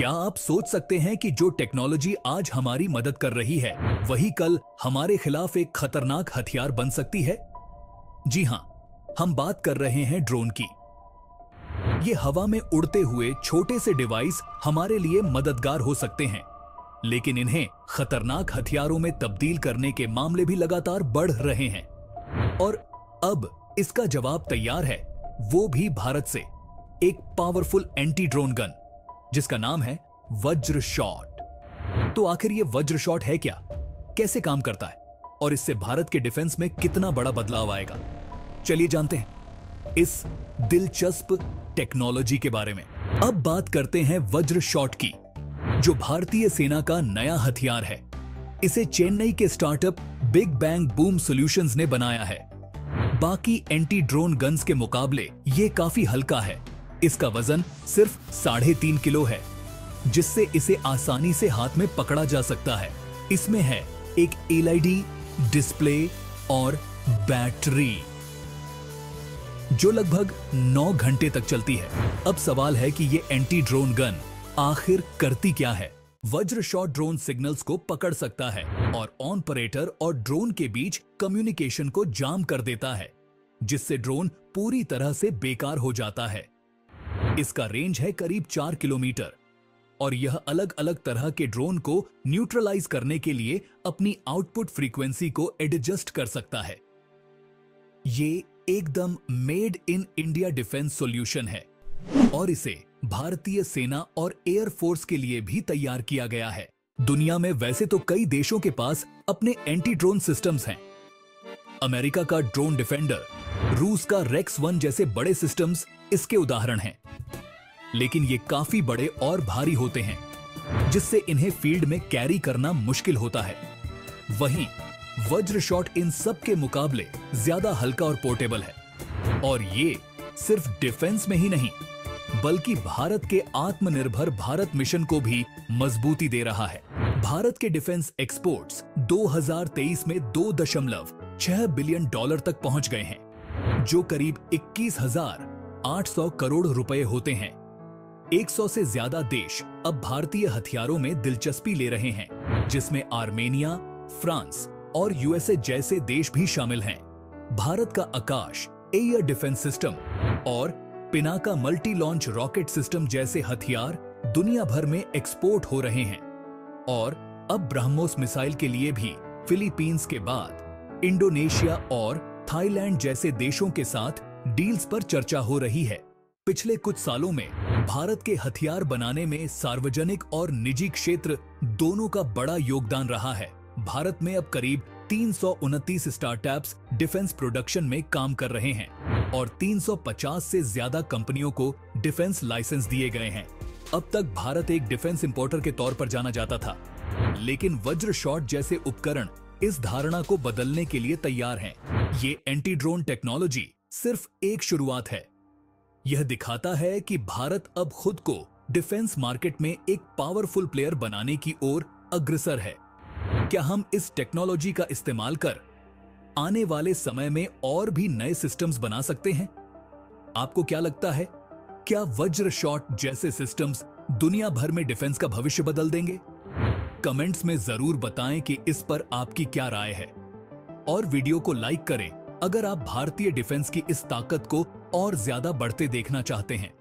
क्या आप सोच सकते हैं कि जो टेक्नोलॉजी आज हमारी मदद कर रही है वही कल हमारे खिलाफ एक खतरनाक हथियार बन सकती है? जी हां, हम बात कर रहे हैं ड्रोन की। ये हवा में उड़ते हुए छोटे से डिवाइस हमारे लिए मददगार हो सकते हैं, लेकिन इन्हें खतरनाक हथियारों में तब्दील करने के मामले भी लगातार बढ़ रहे हैं। और अब इसका जवाब तैयार है, वो भी भारत से, एक पावरफुल एंटी ड्रोन गन जिसका नाम है वज्र शॉट। तो आखिर ये वज्र शॉट है क्या, कैसे काम करता है और इससे भारत के डिफेंस में कितना बड़ा बदलाव आएगा? चलिए जानते हैं इस दिलचस्प टेक्नोलॉजी के बारे में। अब बात करते हैं वज्र शॉट की, जो भारतीय सेना का नया हथियार है। इसे चेन्नई के startup big bang boom solutions ने बनाया है। बाकी एंटी ड्रोन गन्स के मुकाबले ये काफी हल्का है। इसका वजन सिर्फ 3.5 किलो है, जिससे इसे आसानी से हाथ में पकड़ा जा सकता है। इसमें है एक एलईडी डिस्प्ले और बैटरी जो लगभग 9 घंटे तक चलती है। अब सवाल है कि ये एंटी ड्रोन गन आखिर करती क्या है? वज्र शॉट ड्रोन सिग्नल्स को पकड़ सकता है और ऑपरेटर और ड्रोन के बीच कम्युनिकेशन को जाम कर देता है, जिससे ड्रोन पूरी तरह से बेकार हो जाता है। इसका रेंज है करीब 4 किलोमीटर और यह अलग अलग तरह के ड्रोन को न्यूट्रलाइज करने के लिए अपनी आउटपुट फ्रीक्वेंसी को एडजस्ट कर सकता है। ये एकदम made in India defence solution है और इसे भारतीय सेना और एयरफोर्स के लिए भी तैयार किया गया है। दुनिया में वैसे तो कई देशों के पास अपने एंटी ड्रोन सिस्टम्स हैं। अमेरिका का ड्रोन डिफेंडर, रूस का रेक्स 1 जैसे बड़े सिस्टम्स इसके उदाहरण हैं। लेकिन ये काफी बड़े और भारी होते हैं, जिससे इन्हें फील्ड में कैरी करना मुश्किल होता है। वहीं वज्र शॉट इन सब के मुकाबले ज्यादा हल्का और पोर्टेबल है। और ये सिर्फ डिफेंस में ही नहीं, बल्कि भारत के आत्मनिर्भर भारत मिशन को भी मजबूती दे रहा है। भारत के डिफेंस एक्सपोर्ट्स 2023 में $2.6 बिलियन तक पहुंच गए हैं, जो करीब 21,800 करोड़ रुपए होते हैं। 100 से ज्यादा देश अब भारतीय हथियारों में दिलचस्पी ले रहे हैं, जिसमें आर्मेनिया, फ्रांस और यूएसए जैसे देश भी शामिल हैं। भारत का आकाश एयर डिफेंस सिस्टम और Pinaka multi launch rocket system जैसे हथियार दुनिया भर में एक्सपोर्ट हो रहे हैं। और अब ब्रह्मोस मिसाइल के लिए भी फिलीपींस के बाद इंडोनेशिया और थाईलैंड जैसे देशों के साथ डील्स पर चर्चा हो रही है। पिछले कुछ सालों में भारत के हथियार बनाने में सार्वजनिक और निजी क्षेत्र दोनों का बड़ा योगदान रहा है। भारत में अब करीब 329 स्टार्टअप्स डिफेंस प्रोडक्शन में काम कर रहे हैं और 350 से ज्यादा कंपनियों को डिफेंस लाइसेंस दिए गए हैं। अब तक भारत एक डिफेंस इंपोर्टर के तौर पर जाना जाता था, लेकिन वज्र शॉट जैसे उपकरण इस धारणा को बदलने के लिए तैयार हैं। ये एंटी ड्रोन टेक्नोलॉजी सिर्फ एक शुरुआत है। यह दिखाता है कि भारत अब खुद को डिफेंस मार्केट में एक पावरफुल प्लेयर बनाने की ओर अग्रसर है। क्या हम इस टेक्नोलॉजी का इस्तेमाल कर आने वाले समय में और भी नए सिस्टम्स बना सकते हैं? आपको क्या लगता है, क्या वज्र शॉट जैसे सिस्टम्स दुनिया भर में डिफेंस का भविष्य बदल देंगे? कमेंट्स में जरूर बताएं कि इस पर आपकी क्या राय है और वीडियो को लाइक करें अगर आप भारतीय डिफेंस की इस ताकत को और ज्यादा बढ़ते देखना चाहते हैं।